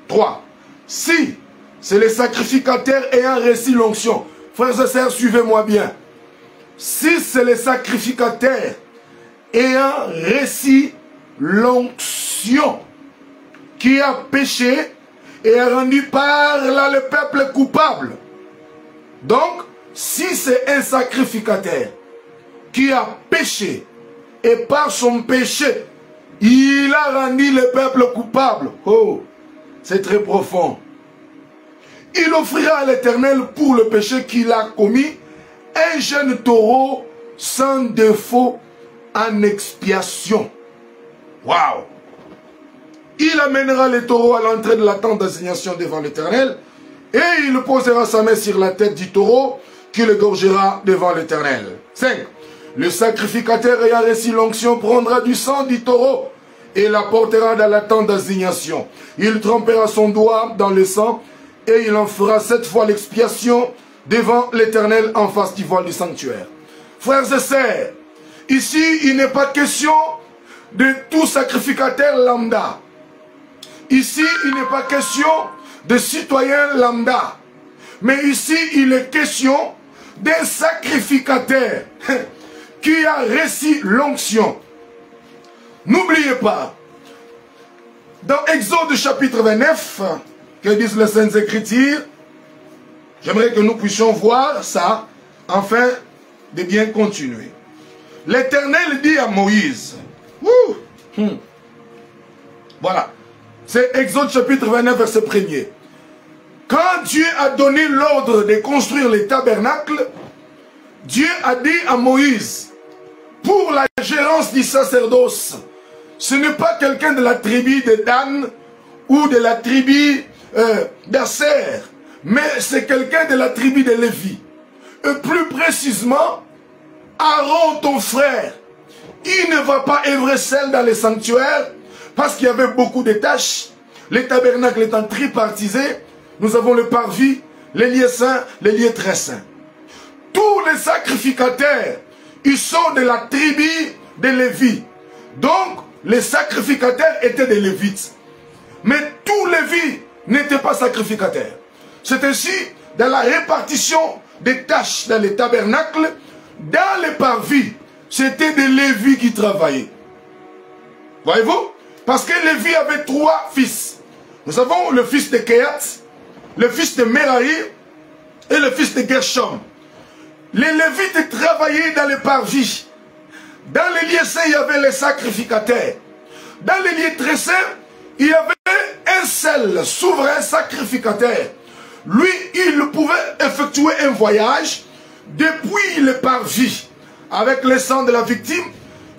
3. Si c'est les sacrificateurs ayant reçu l'onction, frères et sœurs, suivez-moi bien. Si c'est les sacrificateurs ayant reçu l'onction qui a péché et a rendu par là le peuple coupable. Donc, si c'est un sacrificateur qui a péché et par son péché, il a rendu le peuple coupable. Oh, c'est très profond. Il offrira à l'Éternel pour le péché qu'il a commis un jeune taureau sans défaut en expiation. Waouh! Il amènera le taureau à l'entrée de la tente d'assignation devant l'Éternel et il posera sa main sur la tête du taureau qui le gorgera devant l'Éternel. 5. Le sacrificateur ayant reçu l'onction prendra du sang du taureau et l'apportera dans la tente d'assignation. Il trempera son doigt dans le sang et il en fera 7 fois l'expiation devant l'Éternel en face du voile du sanctuaire. Frères et sœurs, ici il n'est pas question de tout sacrificateur lambda. Ici il n'est pas question de citoyen lambda. Mais ici il est question d'un sacrificateur qui a reçu l'onction. N'oubliez pas, dans Exode chapitre 29, que disent les Saintes Écritures, j'aimerais que nous puissions voir ça, afin de bien continuer. L'Éternel dit à Moïse, voilà, c'est Exode chapitre 29, verset 1er. Quand Dieu a donné l'ordre de construire les tabernacles, Dieu a dit à Moïse, pour la gérance du sacerdoce, ce n'est pas quelqu'un de la tribu de Dan ou de la tribu d'Asser, mais c'est quelqu'un de la tribu de Lévi. Et plus précisément, Aaron, ton frère, il ne va pas œuvrer seul dans les sanctuaires parce qu'il y avait beaucoup de tâches. Les tabernacles étant tripartisés, nous avons le parvis, les lieux saints, les lieux très saints. Tous les sacrificateurs, ils sont de la tribu de Lévi. Donc, les sacrificateurs étaient des Lévites. Mais tous Lévis n'étaient pas sacrificateurs. C'est ainsi, dans la répartition des tâches dans les tabernacles, dans les parvis, c'était des Lévis qui travaillaient. Voyez-vous? Parce que Lévi avait 3 fils. Nous avons le fils de Kehat, le fils de Merari et le fils de Gershom. Les Lévites travaillaient dans les parvis. Dans les lieux saints, il y avait les sacrificateurs. Dans les lieux très saints, il y avait un seul souverain sacrificateur. Lui, il pouvait effectuer un voyage depuis le parvis. Avec le sang de la victime,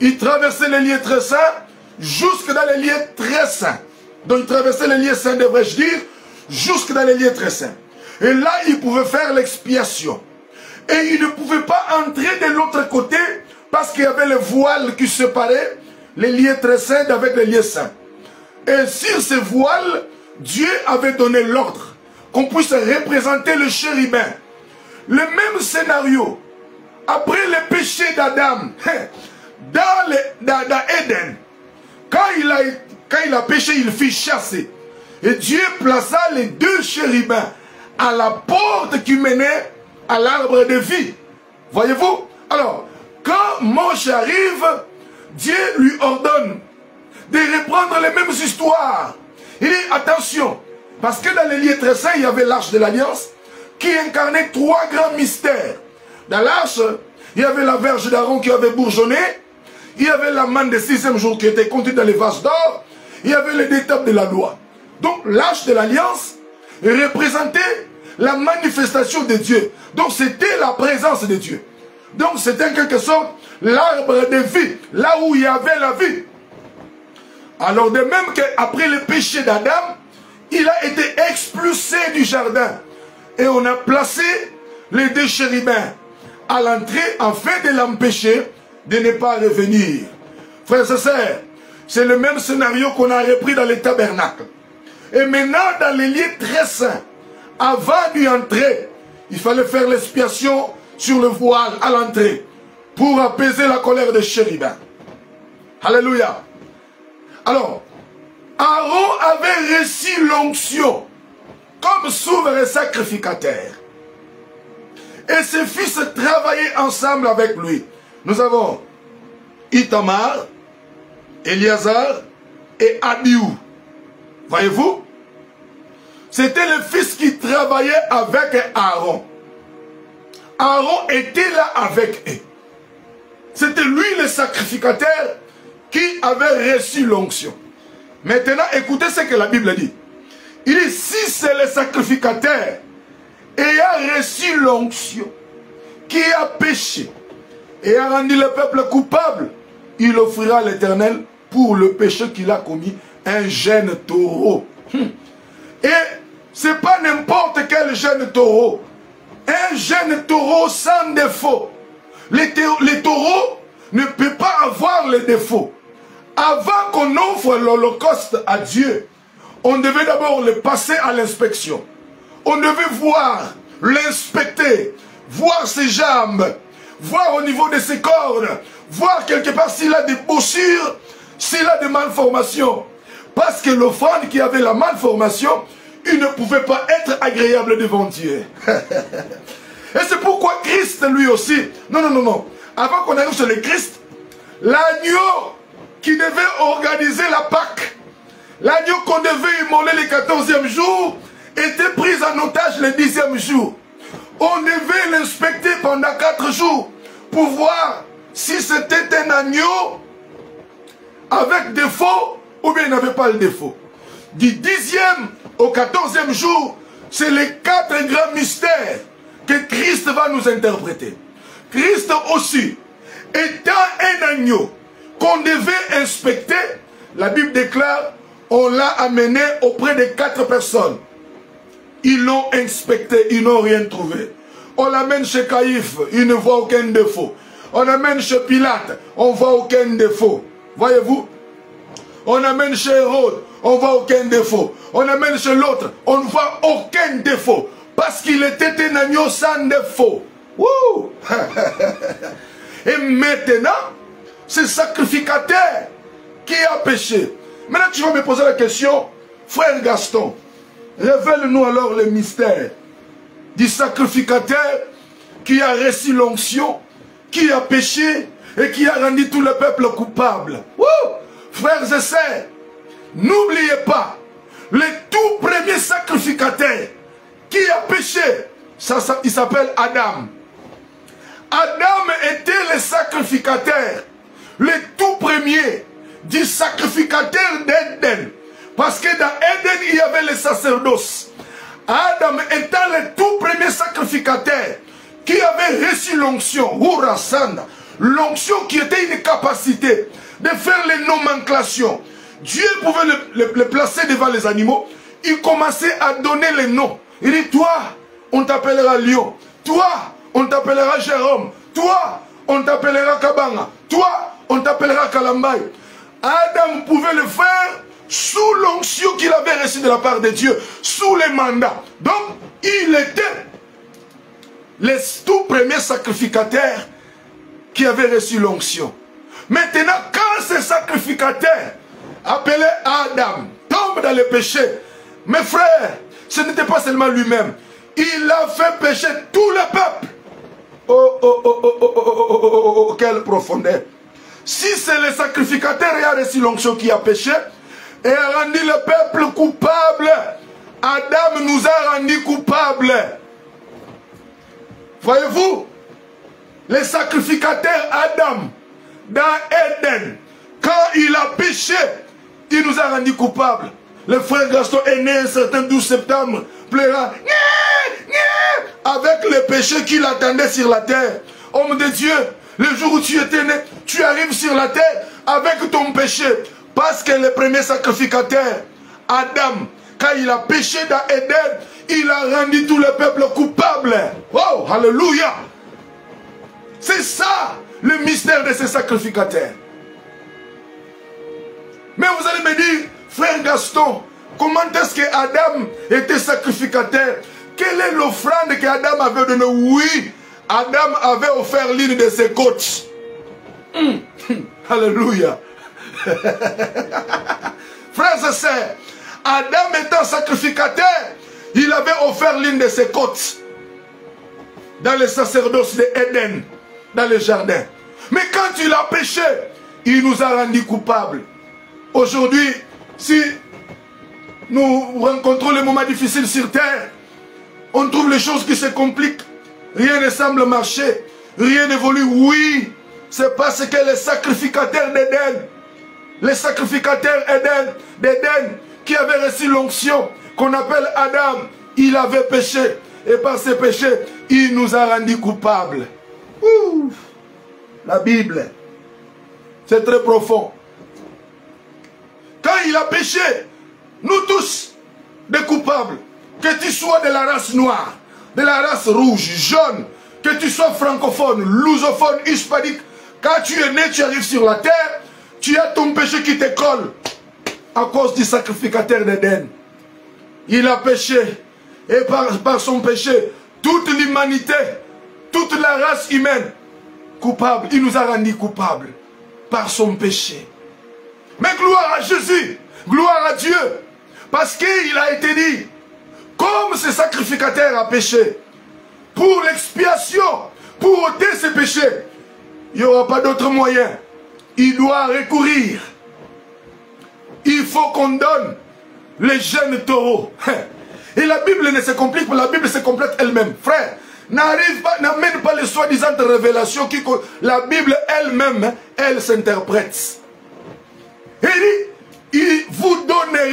il traversait les lieux très saints jusque dans les lieux très saints. Donc il traversait les lieux saints, devrais-je dire, jusque dans les lieux très saints. Et là, il pouvait faire l'expiation. Et il ne pouvait pas entrer de l'autre côté parce qu'il y avait le voile qui séparait les lieux très saints d'avec les lieux saints. Et sur ce voile, Dieu avait donné l'ordre qu'on puisse représenter le chérubin. Le même scénario, après le péché d'Adam, dans Éden, quand il a péché, il fut chassé. Et Dieu plaça les 2 chérubins à la porte qui menait à l'arbre de vie. Voyez-vous? Alors, quand Moïse arrive, Dieu lui ordonne de reprendre les mêmes histoires. Il dit, attention, parce que dans les lieux très saints, il y avait l'arche de l'Alliance qui incarnait 3 grands mystères. Dans l'arche, il y avait la verge d'Aaron qui avait bourgeonné, il y avait la manne des 6e jour qui était contenue dans les vases d'or, il y avait les étapes de la loi. Donc l'arche de l'Alliance représentait la manifestation de Dieu. Donc c'était la présence de Dieu. Donc c'était en quelque sorte l'arbre de vie, là où il y avait la vie. Alors de même qu'après le péché d'Adam, il a été expulsé du jardin. Et on a placé les 2 chérubins à l'entrée afin de l'empêcher de ne pas revenir. Frères et sœurs, c'est le même scénario qu'on a repris dans les tabernacles. Et maintenant dans les lieux très saints, avant d'y entrer, il fallait faire l'expiation sur le voile à l'entrée pour apaiser la colère des chérubins. Alléluia. Alors, Aaron avait reçu l'onction comme souverain sacrificateur. Et ses fils travaillaient ensemble avec lui. Nous avons Itamar, Éléazar et Abihu. Voyez-vous? C'était le fils qui travaillait avec Aaron. Aaron était là avec eux. C'était lui le sacrificateur qui avait reçu l'onction. Maintenant, écoutez ce que la Bible dit. Il dit, si c'est le sacrificateur ayant reçu l'onction, qui a péché et a rendu le peuple coupable, il offrira à l'Éternel pour le péché qu'il a commis un jeune taureau. Et ce n'est pas n'importe quel jeune taureau. Un jeune taureau sans défaut. Les taureaux ne peuvent pas avoir les défauts. Avant qu'on offre l'holocauste à Dieu, on devait d'abord le passer à l'inspection. On devait voir, l'inspecter, voir ses jambes, voir au niveau de ses cordes, voir quelque part s'il a des bossures, s'il a des malformations. Parce que l'offrande qui avait la malformation, il ne pouvait pas être agréable devant Dieu. Et c'est pourquoi Christ lui aussi, non. Avant qu'on arrive sur le Christ, l'agneau qui devait organiser la Pâque, l'agneau qu'on devait immoler le 14e jour, était pris en otage le 10e jour. On devait l'inspecter pendant 4 jours pour voir si c'était un agneau avec défaut ou bien il n'avait pas le défaut. Du 10e au 14e jour, c'est les 4 grands mystères que Christ va nous interpréter. Christ aussi, étant un agneau qu'on devait inspecter, la Bible déclare, on l'a amené auprès de 4 personnes. Ils l'ont inspecté, ils n'ont rien trouvé. On l'amène chez Caïphe, il ne voit aucun défaut. On l'amène chez Pilate, on ne voit aucun défaut. Voyez-vous? On l'amène chez Hérode, on ne voit aucun défaut. On l'amène chez l'autre, on ne voit aucun défaut. Parce qu'il était un agneau sans défaut. Wouh! Et maintenant, c'est sacrificateur qui a péché. Maintenant, tu vas me poser la question, frère Gaston, révèle-nous alors le mystère du sacrificateur qui a reçu l'onction, qui a péché et qui a rendu tout le peuple coupable. Wouh! Frères et sœurs, n'oubliez pas, le tout premier sacrificateur qui a péché, il s'appelle Adam. Adam était le sacrificateur, le tout premier du sacrificateur d'Éden. Parce que dans Éden, il y avait le sacerdoce. Adam étant le tout premier sacrificateur qui avait reçu l'onction, l'onction qui était une capacité de faire les nomenclations. Dieu pouvait le placer devant les animaux. Il commençait à donner les noms. Il dit, toi, on t'appellera Lion. Toi, on t'appellera Jérôme. Toi, on t'appellera Kabanga. Toi, on t'appellera Kalambay. Adam pouvait le faire sous l'onction qu'il avait reçue de la part de Dieu, sous les mandats. Donc, il était le tout premier sacrificateur qui avait reçu l'onction. Maintenant, quand ce sacrificateur, appelé Adam, tombe dans le péché, mes frères, ce n'était pas seulement lui-même. Il a fait pécher tout le peuple. Oh, quelle profondeur. Si c'est le sacrificateur qui a reçu l'onction qui a péché et a rendu le peuple coupable, Adam nous a rendus coupables. Voyez-vous, le sacrificateur Adam, dans Éden, quand il a péché, il nous a rendus coupables. Le frère Gaston est né un certain 12 septembre, pleurant, avec le péché qu'il attendait sur la terre. Homme de Dieu, le jour où tu étais né, tu arrives sur la terre avec ton péché. Parce que le premier sacrificateur, Adam, quand il a péché dans Éden, il a rendu tout le peuple coupable. Wow, alléluia. C'est ça le mystère de ces sacrificateurs. Mais vous allez me dire, frère Gaston, comment est-ce que Adam était sacrificateur? Quelle est l'offrande qu'Adam avait donnée? Oui, Adam avait offert l'une de ses côtes. Alléluia. Frères et sœurs, Adam étant sacrificateur, il avait offert l'une de ses côtes dans le sacerdoce d'Éden, dans le jardin. Mais quand il a péché, il nous a rendus coupables. Aujourd'hui, si nous rencontrons les moments difficiles sur terre, on trouve les choses qui se compliquent. Rien ne semble marcher. Rien n'évolue. Oui, c'est parce que les sacrificateurs d'Éden, les sacrificateurs d'Éden, qui avaient reçu l'onction, qu'on appelle Adam, il avait péché. Et par ses péchés, il nous a rendus coupables. Ouh, la Bible, c'est très profond. Quand il a péché, nous tous, des coupables, que tu sois de la race noire, de la race rouge, jaune, que tu sois francophone, lusophone, hispanique, quand tu es né, tu arrives sur la terre, tu as ton péché qui te colle à cause du sacrificateur d'Éden. Il a péché et par son péché, toute l'humanité, toute la race humaine, coupable, il nous a rendus coupables par son péché. Mais gloire à Jésus, gloire à Dieu, parce qu'il a été dit, comme ce sacrificateur a péché, pour l'expiation, pour ôter ses péchés, il n'y aura pas d'autre moyen. Il doit recourir. Il faut qu'on donne les jeunes taureaux. Et la Bible ne se complique pas, la Bible se complète elle-même. Frère, n'amène pas les soi-disant révélations qui la Bible elle-même, elle s'interprète. Il dit, vous donnerez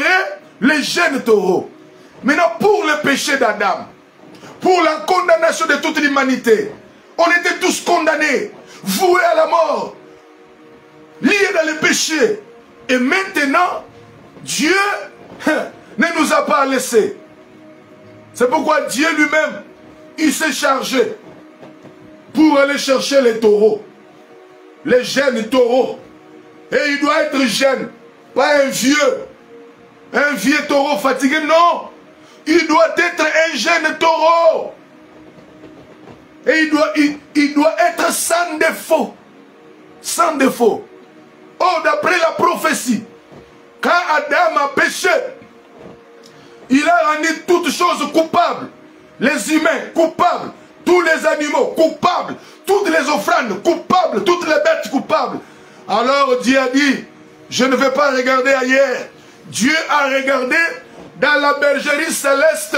les jeunes taureaux. Maintenant, pour le péché d'Adam, pour la condamnation de toute l'humanité, on était tous condamnés, voués à la mort, liés dans le péché. Et maintenant, Dieu ne nous a pas laissés. C'est pourquoi Dieu lui-même, il s'est chargé pour aller chercher les taureaux, les jeunes taureaux. Et il doit être jeune, pas un vieux taureau fatigué, non. Il doit être un jeune taureau. Et il doit être sans défaut. Sans défaut. Oh, d'après la prophétie, quand Adam a péché, il a rendu toutes choses coupables. Les humains coupables, tous les animaux coupables, toutes les offrandes coupables, toutes les bêtes coupables. Alors Dieu a dit, je ne vais pas regarder ailleurs. Dieu a regardé dans la bergerie céleste.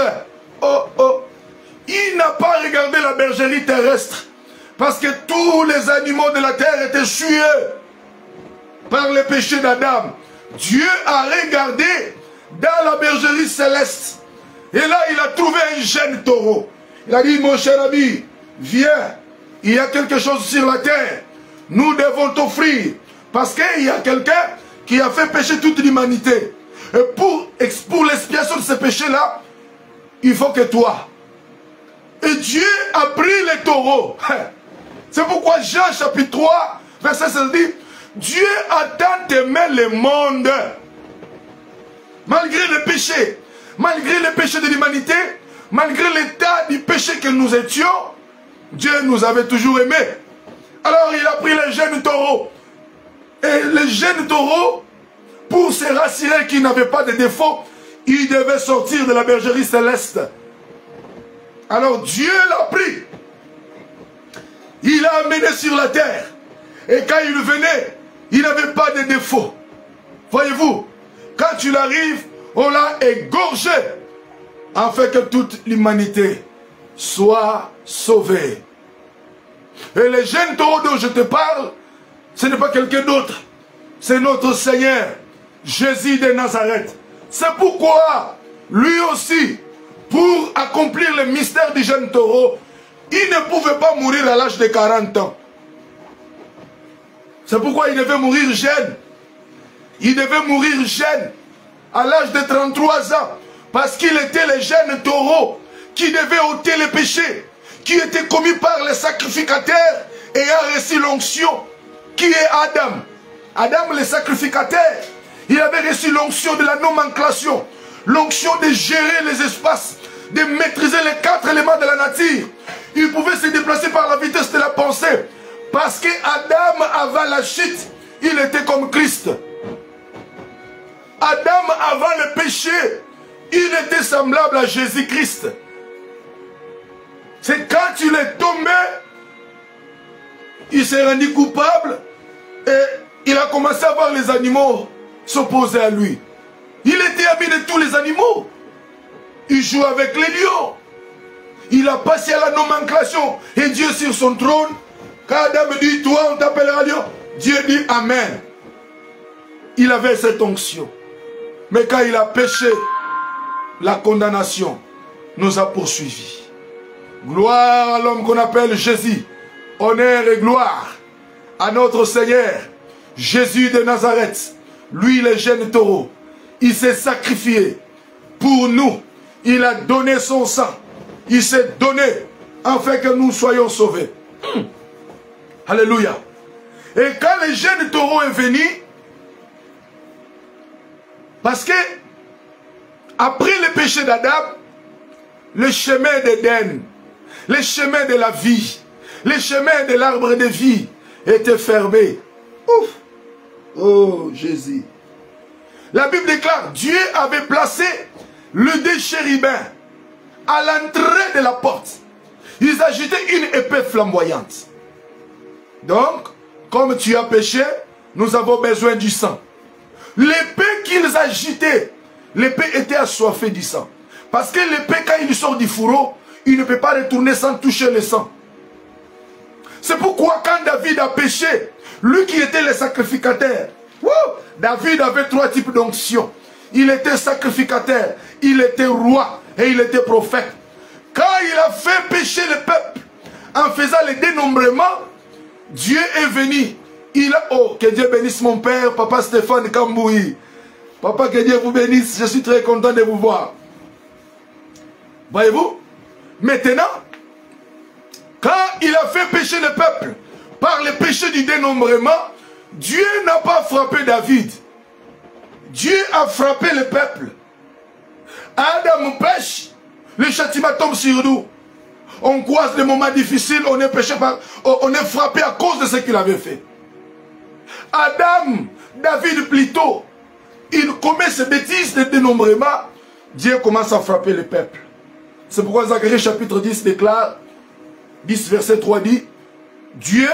Oh, oh. Il n'a pas regardé la bergerie terrestre. Parce que tous les animaux de la terre étaient tués par le péché d'Adam. Dieu a regardé dans la bergerie céleste. Et là, il a trouvé un jeune taureau. Il a dit, mon cher ami, viens. Il y a quelque chose sur la terre. Nous devons t'offrir. Parce qu'il y a quelqu'un qui a fait pécher toute l'humanité. Et pour l'expiation de ce péché-là, il faut que toi. Et Dieu a pris les taureaux. C'est pourquoi Jean chapitre 3, verset 16 dit, Dieu a tant aimé le monde. Malgré le péché, malgré le péché de l'humanité, malgré l'état du péché que nous étions, Dieu nous avait toujours aimés. Alors il a pris les jeunes taureaux. Et les jeunes taureaux, pour se rassurer qu'ils n'avaient pas de défaut, ils devaient sortir de la bergerie céleste. Alors Dieu l'a pris. Il l'a amené sur la terre. Et quand il venait, il n'avait pas de défaut. Voyez-vous, quand il arrive, on l'a égorgé, afin que toute l'humanité soit sauvée. Et les jeunes taureaux dont je te parle, ce n'est pas quelqu'un d'autre. C'est notre Seigneur, Jésus de Nazareth. C'est pourquoi, lui aussi, pour accomplir le mystère du jeune taureau, il ne pouvait pas mourir à l'âge de 40 ans. C'est pourquoi il devait mourir jeune. Il devait mourir jeune, à l'âge de 33 ans, parce qu'il était le jeune taureau qui devait ôter les péchés, qui était commis par les sacrificateurs et a reçu l'onction, qui est Adam. Adam, le sacrificateur, il avait reçu l'onction de la nomenclature, l'onction de gérer les espaces, de maîtriser les 4 éléments de la nature. Il pouvait se déplacer par la vitesse de la pensée, parce que Adam, avant la chute, il était comme Christ. Adam, avant le péché, il était semblable à Jésus-Christ. C'est quand il est tombé, il s'est rendu coupable et il a commencé à voir les animaux s'opposer à lui. Il était ami de tous les animaux. Il joue avec les lions. Il a passé à la nomenclature. Et Dieu sur son trône, quand Adam dit, toi on t'appellera lion, Dieu dit Amen. Il avait cette onction. Mais quand il a péché, la condamnation nous a poursuivis. Gloire à l'homme qu'on appelle Jésus. Honneur et gloire à notre Seigneur, Jésus de Nazareth. Lui, le jeune taureau, il s'est sacrifié pour nous. Il a donné son sang. Il s'est donné afin que nous soyons sauvés. Alléluia. Et quand le jeune taureau est venu, parce que après le péché d'Adam, le chemin d'Éden, le chemin de la vie, le chemin de l'arbre de vie était fermé. Ouf! Oh Jésus. La Bible déclare, Dieu avait placé le deux chérubins à l'entrée de la porte. Ils agitaient une épée flamboyante. Donc, comme tu as péché, nous avons besoin du sang. L'épée qu'ils agitaient, l'épée était assoiffée du sang. Parce que l'épée, quand il sort du fourreau, il ne peut pas retourner sans toucher le sang. C'est pourquoi quand David a péché, lui qui était le sacrificateur, David avait trois types d'onction. Il était sacrificateur, il était roi et il était prophète. Quand il a fait pécher le peuple, en faisant le dénombrement, Dieu est venu. Il a, oh, que Dieu bénisse mon père, papa Stéphane Kamboui. Papa, que Dieu vous bénisse, je suis très content de vous voir. Voyez-vous? Maintenant, quand il a fait pécher le peuple, par le péché du dénombrement, Dieu n'a pas frappé David. Dieu a frappé le peuple. Adam pêche, le châtiment tombe sur nous. On croise des moments difficiles, on est péché on est frappé à cause de ce qu'il avait fait. David plutôt, il commet ces bêtises de dénombrement, Dieu commence à frapper le peuple. C'est pourquoi Zacharie chapitre 10 déclare, 10 verset 3 dit, Dieu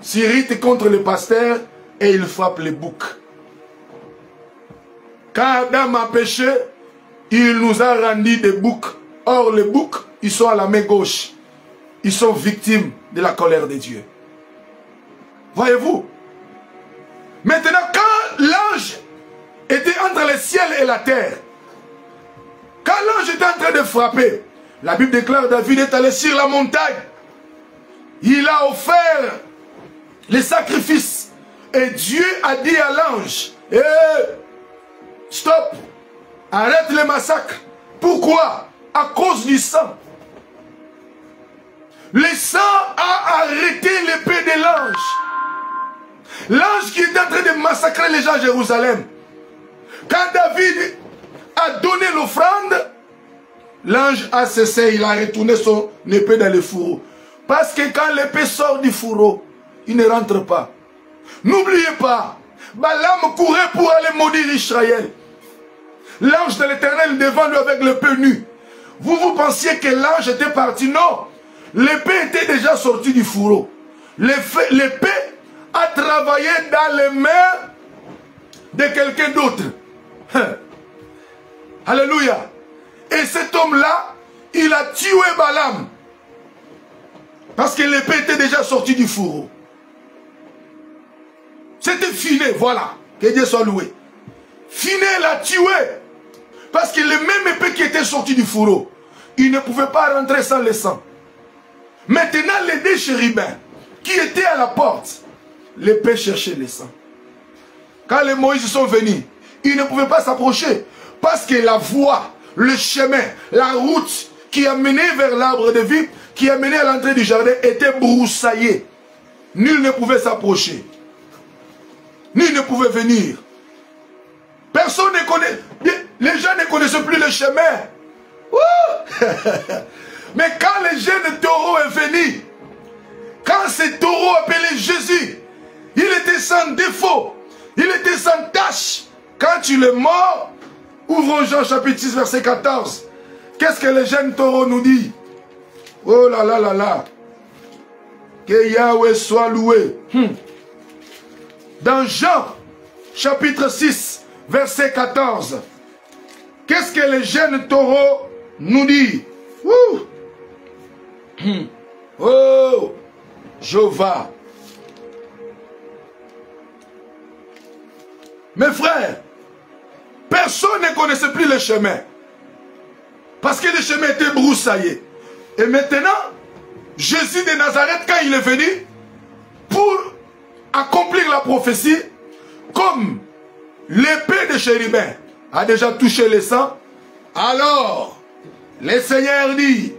s'irrite contre les pasteurs et il frappe les boucs. Quand Adam a péché, il nous a rendu des boucs. Or les boucs, ils sont à la main gauche. Ils sont victimes de la colère de Dieu. Voyez-vous? Maintenant, quand l'ange était entre le ciel et la terre, quand l'ange était en train de frapper, la Bible déclare David est allé sur la montagne. Il a offert les sacrifices. Et Dieu a dit à l'ange, hey, stop, arrête le massacre. Pourquoi? À cause du sang. Le sang a arrêté l'épée de l'ange. L'ange qui était en train de massacrer les gens à Jérusalem. Quand David a donné l'offrande, l'ange a cessé, il a retourné son épée dans le fourreau. Parce que quand l'épée sort du fourreau, il ne rentre pas. N'oubliez pas, Balaam courait pour aller maudire Israël. L'ange de l'Éternel devant lui avec l'épée nue. Vous pensiez que l'ange était parti? Non. L'épée était déjà sortie du fourreau. L'épée a travaillé dans les mains de quelqu'un d'autre. Alléluia. Et cet homme-là, il a tué Balaam. Parce que l'épée était déjà sortie du fourreau. C'était Finé, voilà. Que Dieu soit loué. Finé l'a tué. Parce que le même épée qui était sortie du fourreau, il ne pouvait pas rentrer sans le sang. Maintenant, les deux chérubins qui étaient à la porte, l'épée cherchait le sang. Quand les Moïse sont venus, ils ne pouvaient pas s'approcher. Parce que la voie, le chemin, la route qui a mené vers l'arbre de vie, qui a mené à l'entrée du jardin, était broussaillée. Nul ne pouvait s'approcher. Nul ne pouvait venir. Personne ne connaît. Les gens ne connaissaient plus le chemin. Mais quand le jeune taureau est venu, quand ce taureau appelé Jésus, il était sans défaut, il était sans tache, Quand il est mort, ouvrons Jean chapitre 6, verset 14. Qu'est-ce que le jeune taureau nous dit? Oh là là là là. Que Yahweh soit loué. Dans Jean chapitre 6, verset 14. Qu'est-ce que le jeune taureau nous dit? Oh, Jéhovah. Mes frères, personne ne connaissait plus le chemin. Parce que le chemin était broussaillé. Et maintenant, Jésus de Nazareth, quand il est venu, pour accomplir la prophétie, comme l'épée de chérubin a déjà touché le sang, alors le Seigneur dit,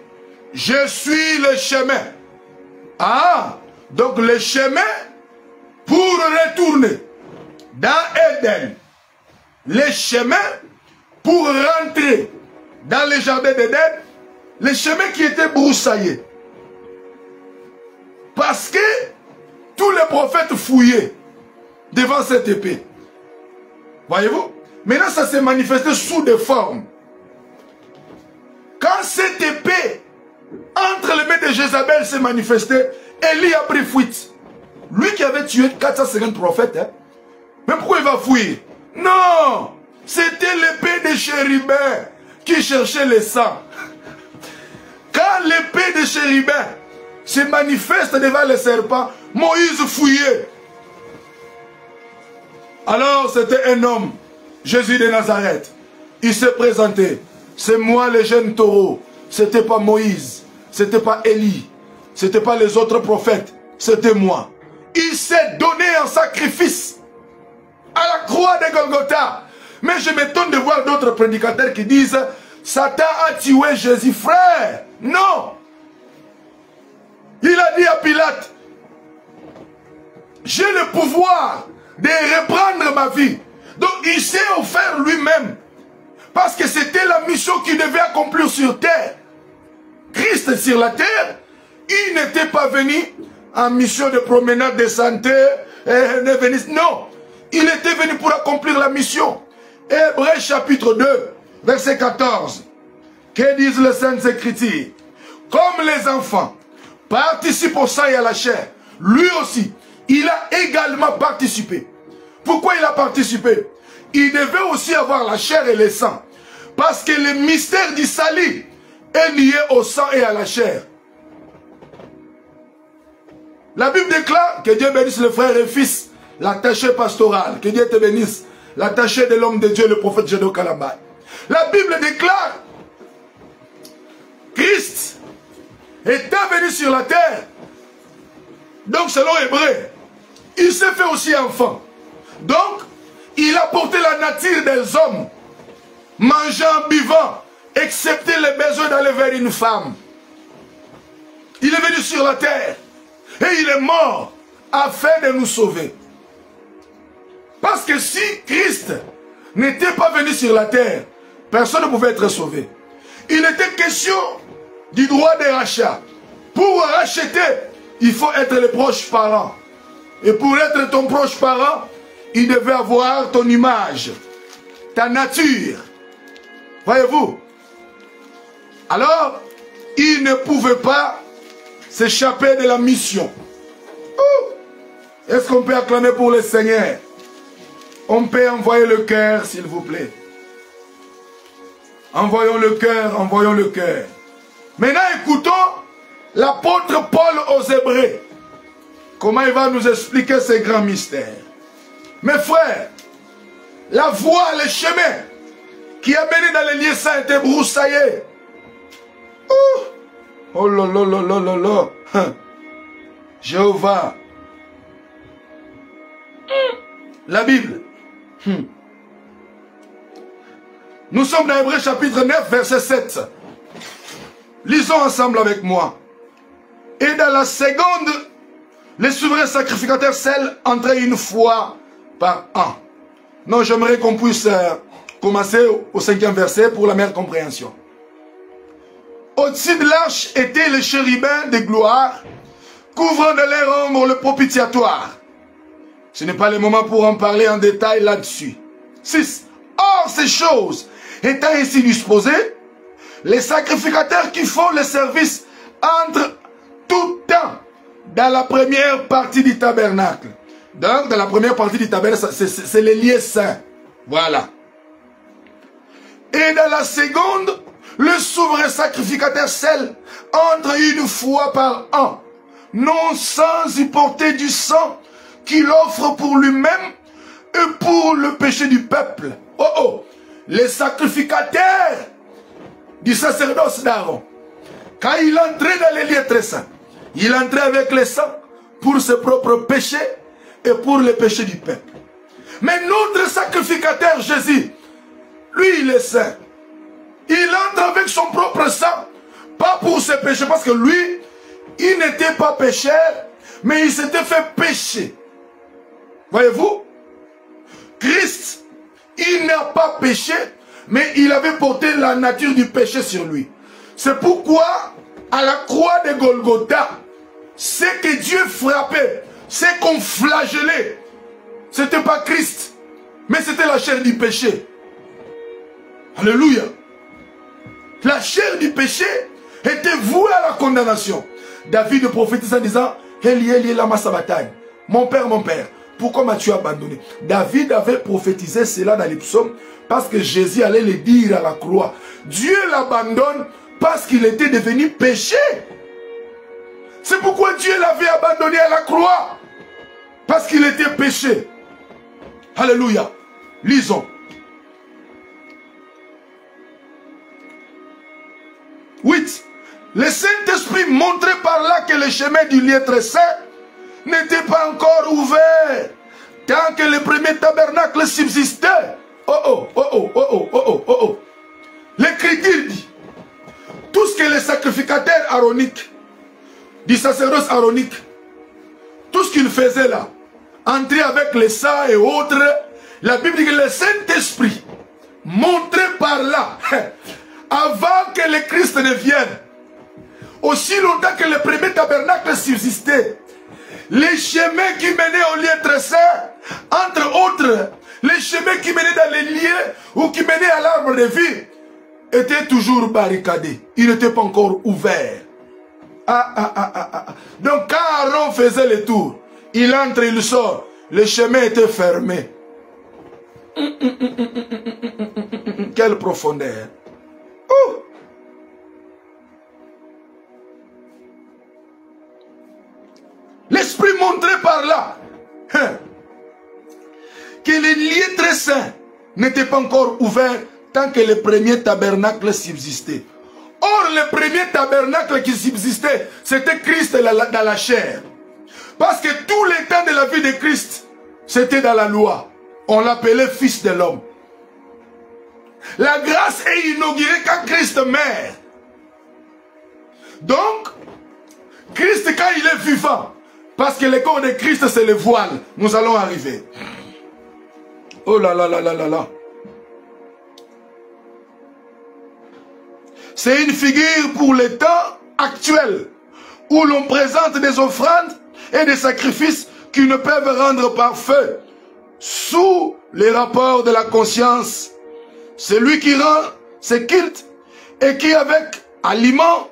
je suis le chemin. Ah, donc le chemin pour retourner dans Éden, le chemin pour rentrer dans le jardin d'Éden, le chemin qui était broussaillé. Parce que tous les prophètes fouillaient devant cette épée. Voyez-vous? Maintenant, ça s'est manifesté sous des formes. Quand cette épée, entre les mains de Jézabel, s'est manifestée, Élie a pris fuite. Lui qui avait tué 450 prophètes, hein? Mais pourquoi il va fuir? Non! C'était l'épée de chérubin qui cherchait le sang. Quand l'épée de chérubin se manifeste devant le serpent, Moïse fouillait. Alors c'était un homme, Jésus de Nazareth. Il s'est présenté. C'est moi le jeune taureau. C'était pas Moïse. C'était pas Élie. C'était pas les autres prophètes. C'était moi. Il s'est donné en sacrifice à la croix de Golgotha. Mais je m'étonne de voir d'autres prédicateurs qui disent Satan a tué Jésus, frère. Non. Il a dit à Pilate, j'ai le pouvoir de reprendre ma vie. Donc il s'est offert lui-même. Parce que c'était la mission qu'il devait accomplir sur terre. Christ sur la terre, il n'était pas venu en mission de promenade de santé. Non. Il était venu pour accomplir la mission. Hébreux chapitre 2, verset 14. Que disent les Saintes Écritures? Comme les enfants participent au sang et à la chair, lui aussi, il a également participé. Pourquoi il a participé? Il devait aussi avoir la chair et le sang. Parce que le mystère du salut est lié au sang et à la chair. La Bible déclare que Dieu bénisse le frère et fils, l'attaché pastoral, que Dieu te bénisse, l'attaché de l'homme de Dieu, le prophète Gédo Kalambay. La Bible déclare Christ est venu sur la terre. Donc selon Hébreu, il s'est fait aussi enfant. Donc, il a porté la nature des hommes, mangeant, buvant, excepté les besoins d'aller vers une femme. Il est venu sur la terre et il est mort afin de nous sauver. Parce que si Christ n'était pas venu sur la terre, personne ne pouvait être sauvé. Il était question du droit de rachat. Pour racheter, il faut être le proche parent. Et pour être ton proche parent, il devait avoir ton image, ta nature. Voyez-vous? Alors, il ne pouvait pas s'échapper de la mission. Est-ce qu'on peut acclamer pour le Seigneur? On peut envoyer le cœur, s'il vous plaît. Envoyons le cœur, envoyons le cœur. Maintenant, écoutons l'apôtre Paul aux Hébreux. Comment il va nous expliquer ces grands mystères. Mes frères, la voie, le chemin qui a mené dans les lieux saints était broussaillé. Oh là là là là là là. Jéhovah. La Bible. Nous sommes dans Hébreux chapitre 9, verset 7. Lisons ensemble avec moi. Et dans la seconde, les souverains sacrificateurs scellent entraient une fois par an. Non, j'aimerais qu'on puisse commencer au 5e verset pour la meilleure compréhension. Au-dessus de l'arche étaient les chérubins de gloire, couvrant de leur ombre le propitiatoire. Ce n'est pas le moment pour en parler en détail là-dessus. 6. Or, ces choses étant ainsi disposées, les sacrificateurs qui font le service entrent tout temps dans la première partie du tabernacle. Donc, dans la première partie du tabernacle, c'est les lieux saints. Voilà. Et dans la seconde, le souverain sacrificateur seul entre une fois par an, non sans y porter du sang qu'il offre pour lui-même et pour le péché du peuple. Oh oh, les sacrificateurs du sacerdoce d'Aaron, quand il entrait dans les lieux très saints, il entrait avec le sang pour ses propres péchés et pour les péchés du peuple. Mais notre sacrificateur Jésus, lui il est saint. Il entre avec son propre sang, pas pour ses péchés, parce que lui, il n'était pas pécheur, mais il s'était fait pécher. Voyez-vous? Christ, il n'a pas péché, mais il avait porté la nature du péché sur lui. C'est pourquoi, à la croix de Golgotha, ce que Dieu frappait, ce qu'on flagellait, ce n'était pas Christ, mais c'était la chair du péché. Alléluia. La chair du péché était vouée à la condamnation. David prophétise en disant, Eli, Eli, lama sabachthani. Mon père, pourquoi m'as-tu abandonné? David avait prophétisé cela dans les psaumes parce que Jésus allait le dire à la croix. Dieu l'abandonne parce qu'il était devenu péché. C'est pourquoi Dieu l'avait abandonné à la croix. Parce qu'il était péché. Alléluia. Lisons. 8. Le Saint-Esprit montrait par là que le chemin du lieu très saint n'était pas encore ouvert tant que le premier tabernacle subsistait. Oh oh, oh oh, oh oh, oh oh, oh oh. L'Écriture dit, tout ce que les sacrificateurs aroniques, du sacerdoce aronique, tout ce qu'ils faisaient là, entrer avec les sang et autres, la Bible dit que le Saint-Esprit montrait par là, avant que le Christ ne vienne, aussi longtemps que le premier tabernacle subsistait, les chemins qui menaient au lieu très saint, entre autres, les chemins qui menaient dans les lieux ou qui menaient à l'arbre de vie, étaient toujours barricadés. Ils n'étaient pas encore ouverts. Donc quand Aaron faisait le tour, il entre, il sort, le chemin était fermé. Quelle profondeur. Oh. L'Esprit montrait par là que les lieux très saints n'étaient pas encore ouverts tant que le premier tabernacle subsistait. Or, le premier tabernacle qui subsistait, c'était Christ dans la chair. Parce que tous les temps de la vie de Christ, c'était dans la loi. On l'appelait fils de l'homme. La grâce est inaugurée quand Christ meurt. Donc, Christ quand il est vivant, parce que le corps de Christ c'est le voile, nous allons arriver. Oh là là là là là là. C'est une figure pour le temps actuel, où l'on présente des offrandes et des sacrifices qui ne peuvent rendre par feu, sous les rapports de la conscience. Celui qui rend ses cultes et qui avec aliments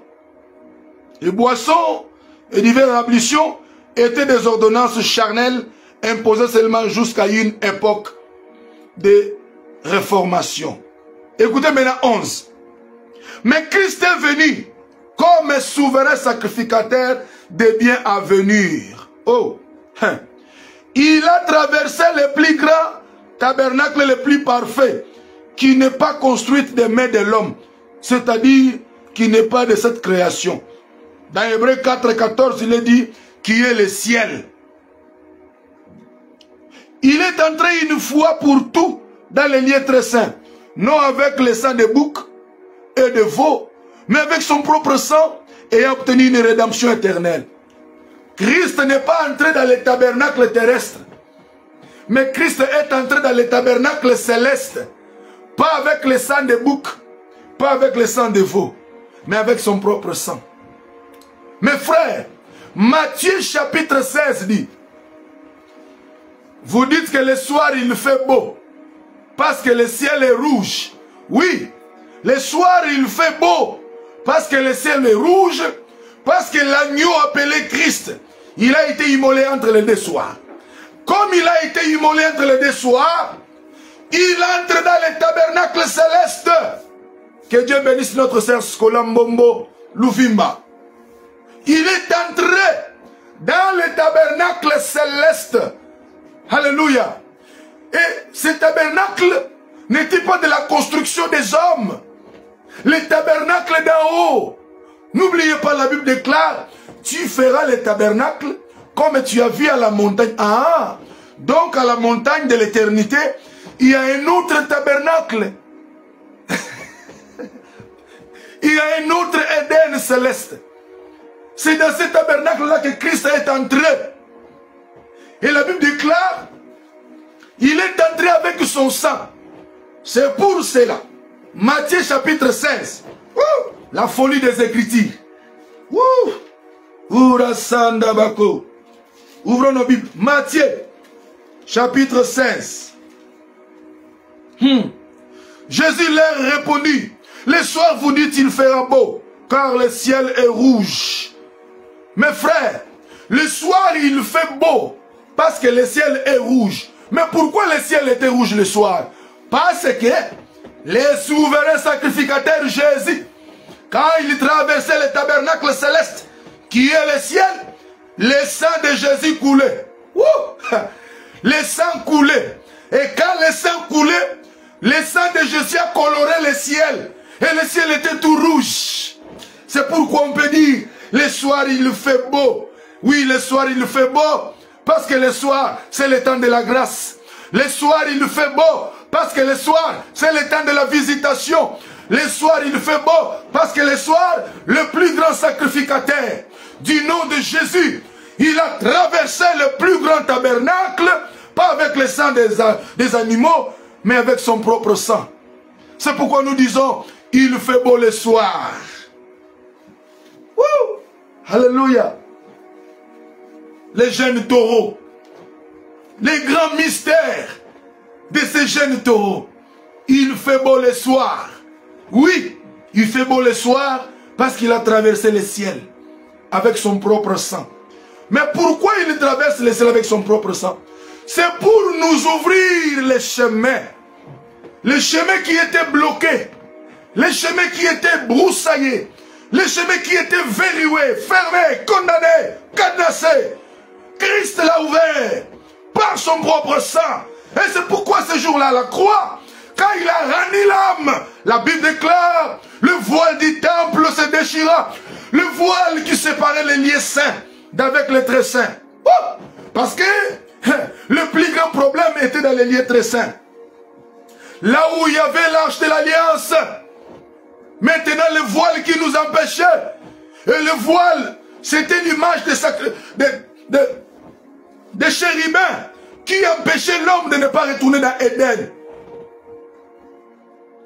et boissons et diverses ablutions étaient des ordonnances charnelles imposées seulement jusqu'à une époque de réformation. Écoutez maintenant 11. Mais Christ est venu comme souverain sacrificateur des biens à venir. Oh, il a traversé le plus grand tabernacle, le plus parfait, qui n'est pas construite des mains de l'homme, c'est-à-dire qui n'est pas de cette création. Dans Hébreux 4:14, il est dit qui est le ciel. Il est entré une fois pour tout dans les lieux très saints, non avec le sang de bouc et de veau, mais avec son propre sang et a obtenu une rédemption éternelle. Christ n'est pas entré dans les tabernacles terrestres, mais Christ est entré dans les tabernacles célestes, pas avec le sang de bouc, pas avec le sang de veau, mais avec son propre sang. Mes frères, Matthieu chapitre 16 dit, vous dites que le soir il fait beau, parce que le ciel est rouge. Oui, le soir il fait beau parce que le ciel est rouge, parce que l'agneau appelé Christ, il a été immolé entre les deux soirs. Comme il a été immolé entre les deux soirs, il entre dans le tabernacle céleste. Que Dieu bénisse notre sœur Skolambombo Luvimba. Il est entré dans le tabernacle céleste. Alléluia. Et ce tabernacle n'était pas de la construction des hommes. Le tabernacle d'en haut. N'oubliez pas, la Bible déclare, tu feras le tabernacle comme tu as vu à la montagne. Ah, donc à la montagne de l'éternité, il y a un autre tabernacle. Il y a un autre Éden céleste. C'est dans ce tabernacle-là que Christ est entré. Et la Bible déclare, il est entré avec son sang. C'est pour cela. Matthieu chapitre 16. La folie des Écritures. Ouvrons nos Bibles. Matthieu chapitre 16. Jésus leur répondit, le soir vous dites il fera beau, car le ciel est rouge. Mes frères, le soir il fait beau, parce que le ciel est rouge. Mais pourquoi le ciel était rouge le soir? Parce que les souverains sacrificateurs Jésus, quand il traversait le tabernacle céleste, qui est le ciel, le sang de Jésus coulait. Le sang coulait. Et quand le sang coulait, le sang de Jésus a coloré le ciel. Et le ciel était tout rouge. C'est pourquoi on peut dire, le soir il fait beau. Oui, le soir il fait beau. Parce que le soir, c'est le temps de la grâce. Le soir il fait beau. Parce que le soir, c'est le temps de la visitation. Le soir il fait beau. Parce que le soir, le plus grand sacrificateur du nom de Jésus, il a traversé le plus grand tabernacle. Pas avec le sang des animaux, mais avec son propre sang. C'est pourquoi nous disons, il fait beau le soir. Woo! Alléluia. Les jeunes taureaux. Les grands mystères de ces jeunes taureaux. Il fait beau le soir. Oui, il fait beau le soir parce qu'il a traversé le ciel avec son propre sang. Mais pourquoi il traverse le ciel avec son propre sang? C'est pour nous ouvrir les chemins. Les chemins qui étaient bloqués. Les chemins qui étaient broussaillés. Les chemins qui étaient verrouillés, fermés, condamnés, cadenassés. Christ l'a ouvert par son propre sang. Et c'est pourquoi ce jour-là, à la croix, quand il a rani l'âme, la Bible déclare, le voile du temple se déchira. Le voile qui séparait les lieux saints d'avec les très saints. Parce que le plus grand problème était dans les lieux très saints. Là où il y avait l'arche de l'alliance. Maintenant le voile qui nous empêchait. Et le voile, c'était l'image de chérubins qui empêchait l'homme de ne pas retourner dans Éden.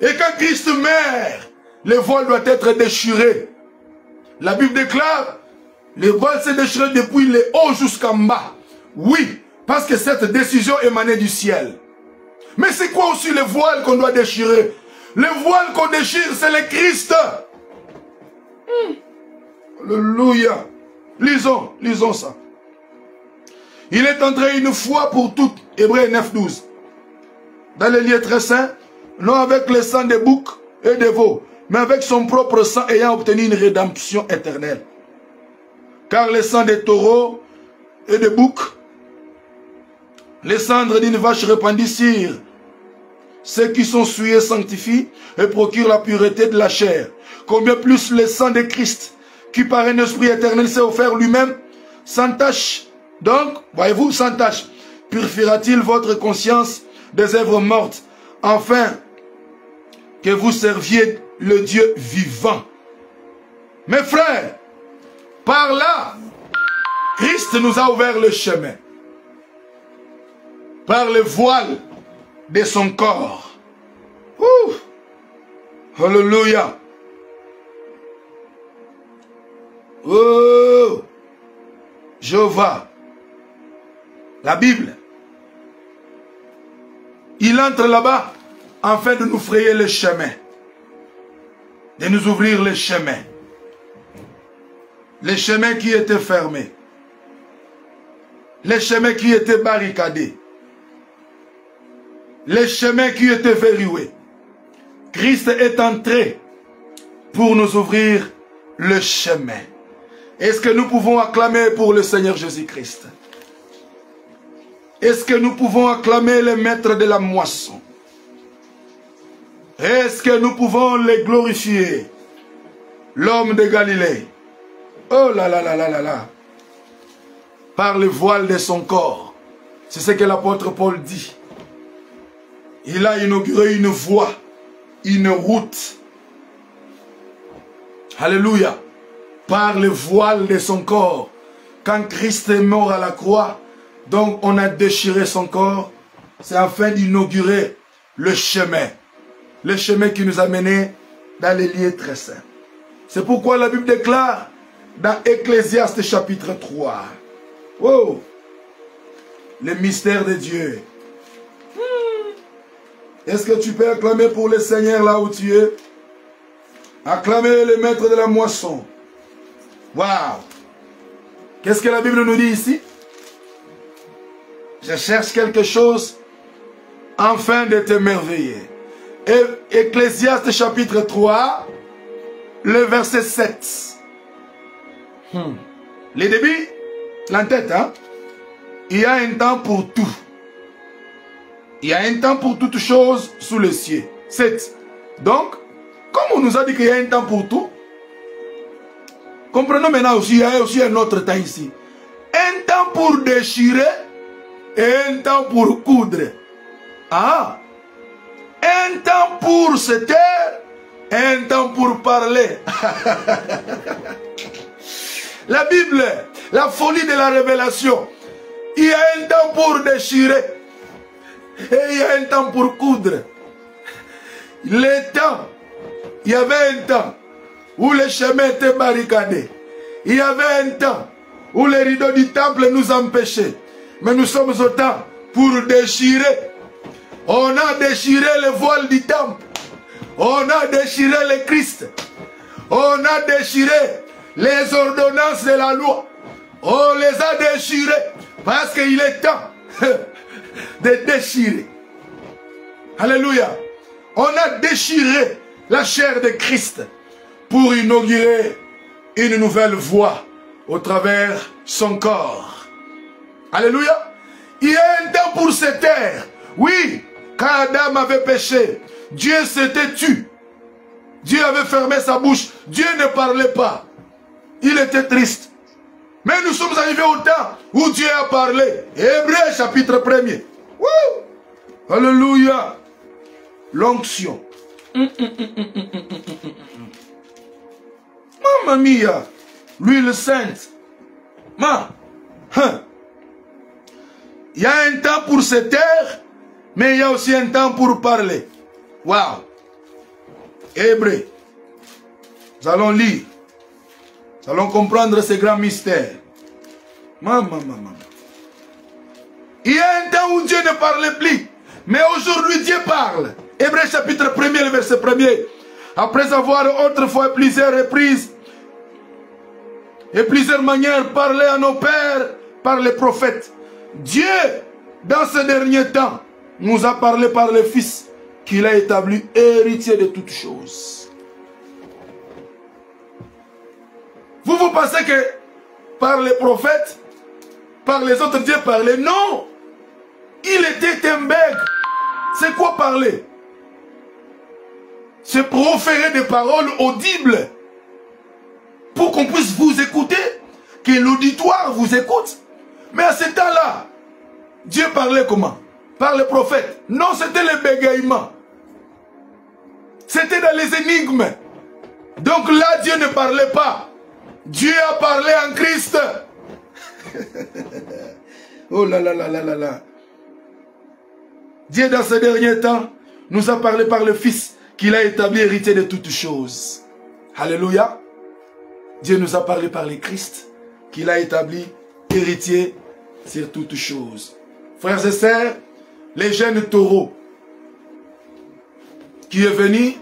Et quand Christ meurt, le voile doit être déchiré. La Bible déclare, le voile s'est déchiré depuis le haut jusqu'en bas. Oui, parce que cette décision émanait du ciel. Mais c'est quoi aussi le voile qu'on doit déchirer? Le voile qu'on déchire, c'est le Christ. Alléluia. Lisons ça. Il est entré une fois pour toutes, Hébreux 9, 12, dans les lieux très saints, non avec le sang des boucs et des veaux, mais avec son propre sang ayant obtenu une rédemption éternelle. Car le sang des taureaux et des boucs, les cendres d'une vache répandues sur ceux qui sont souillés sanctifient et procurent la pureté de la chair. Combien plus le sang de Christ, qui par un esprit éternel s'est offert lui-même, sans tache. Donc, voyez-vous, sans tache, purifiera-t-il votre conscience des œuvres mortes, afin que vous serviez le Dieu vivant. Mes frères, par là, Christ nous a ouvert le chemin. Par le voile de son corps. Alléluia. Oh, Jéhovah. La Bible. Il entre là-bas afin de nous frayer le chemin, de nous ouvrir le chemin. Les chemins qui étaient fermés, les chemins qui étaient barricadés, les chemins qui étaient verrouillés. Christ est entré pour nous ouvrir le chemin. Est-ce que nous pouvons acclamer pour le Seigneur Jésus-Christ? Est-ce que nous pouvons acclamer le maître de la moisson? Est-ce que nous pouvons le glorifier? L'homme de Galilée. Oh là là là là là là. Par le voile de son corps. C'est ce que l'apôtre Paul dit. Il a inauguré une voie, une route. Alléluia. Par le voile de son corps. Quand Christ est mort à la croix, donc on a déchiré son corps. C'est afin d'inaugurer le chemin. Le chemin qui nous a menés dans les lieux très saints. C'est pourquoi la Bible déclare dans Ecclésiaste chapitre 3. Oh, le mystère de Dieu. Est-ce que tu peux acclamer pour le Seigneur là où tu es? Acclamer le maître de la moisson. Waouh! Qu'est-ce que la Bible nous dit ici? Je cherche quelque chose afin de t'émerveiller. Ecclésiaste chapitre 3, le verset 7. Les débuts, l'entête, hein? Il y a un temps pour tout. Il y a un temps pour toutes choses sous le ciel. 7. Donc, comme on nous a dit qu'il y a un temps pour tout, comprenons maintenant aussi, il y a aussi un autre temps ici. Un temps pour déchirer et un temps pour coudre. Ah! Un temps pour se taire et un temps pour parler. La Bible, la folie de la révélation. Il y a un temps pour déchirer et il y a un temps pour coudre. Le temps, il y avait un temps où les chemins étaient barricadés. Il y avait un temps où les rideaux du temple nous empêchaient. Mais nous sommes au temps pour déchirer. On a déchiré le voile du temple. On a déchiré le Christ. On a déchiré les ordonnances de la loi. On les a déchirées parce qu'il est temps de déchirer. Alléluia. On a déchiré la chair de Christ pour inaugurer une nouvelle voie au travers son corps. Alléluia. Il y a un temps pour se taire. Oui, quand Adam avait péché, Dieu s'était tu. Dieu avait fermé sa bouche. Dieu ne parlait pas. Il était triste. Mais nous sommes arrivés au temps où Dieu a parlé. Hébreux chapitre 1er. Wouh! Alléluia. L'onction. Mamma mia. L'huile sainte. Il y a un temps pour se taire, mais il y a aussi un temps pour parler. Waouh! Hébreux. Nous allons lire. Nous allons comprendre ces grands mystères. Il y a un temps où Dieu ne parlait plus. Mais aujourd'hui, Dieu parle. Hébreux chapitre 1er, le verset 1er. Après avoir autrefois plusieurs reprises et plusieurs manières parlé à nos pères par les prophètes, Dieu, dans ce dernier temps, nous a parlé par le Fils qu'il a établi héritier de toutes choses. Vous pensez que par les prophètes, par les autres Dieu parlait? Non! Il était un bègue. C'est quoi parler? C'est proférer des paroles audibles pour qu'on puisse vous écouter, que l'auditoire vous écoute. Mais à ce temps-là, Dieu parlait comment? Par les prophètes. Non, c'était le bégaiement. C'était dans les énigmes. Donc là, Dieu ne parlait pas. Dieu a parlé en Christ. Oh là là là là là là. Dieu, dans ces derniers temps, nous a parlé par le Fils qu'il a établi héritier de toutes choses. Alléluia. Dieu nous a parlé par le Christ qu'il a établi héritier sur toutes choses. Frères et sœurs, les jeunes taureaux, qui est venu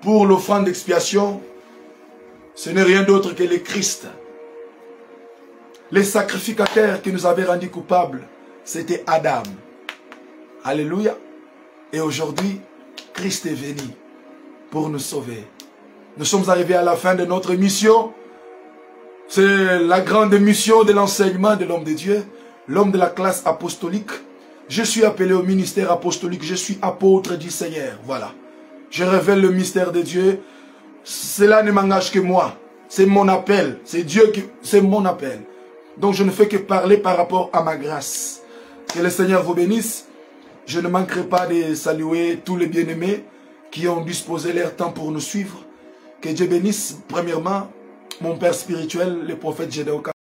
pour l'offrande d'expiation, ce n'est rien d'autre que le Christ. Les sacrificateurs qui nous avaient rendus coupables, c'était Adam. Alléluia. Et aujourd'hui, Christ est venu pour nous sauver. Nous sommes arrivés à la fin de notre mission. C'est la grande mission de l'enseignement de l'homme de Dieu, l'homme de la classe apostolique. Je suis appelé au ministère apostolique, je suis apôtre du Seigneur. Voilà. Je révèle le mystère de Dieu. Cela ne m'engage que moi. C'est mon appel. C'est Dieu qui... C'est mon appel. Donc je ne fais que parler par rapport à ma grâce. Que le Seigneur vous bénisse. Je ne manquerai pas de saluer tous les bien-aimés qui ont disposé leur temps pour nous suivre. Que Dieu bénisse, premièrement, mon père spirituel, le prophète Gédéon.